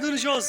Duruşoz.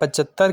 75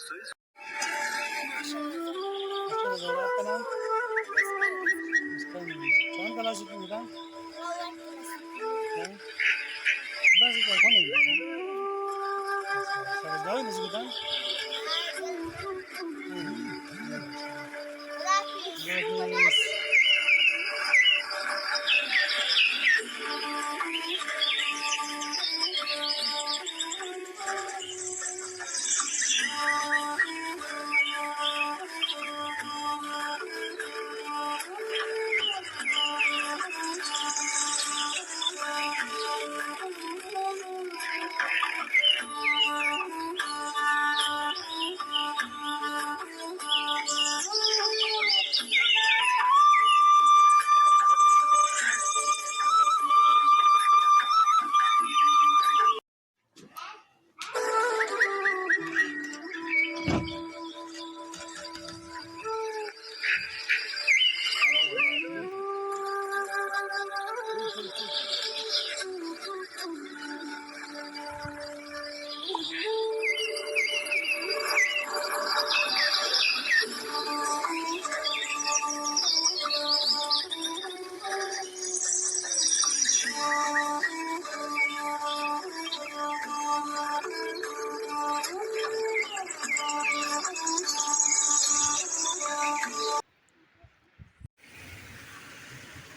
अच्छा, और आपका नाम? कौन क्लास की बेटा? हाँ, बस कौन है? अच्छा, जाओ ना बेटा। Yes.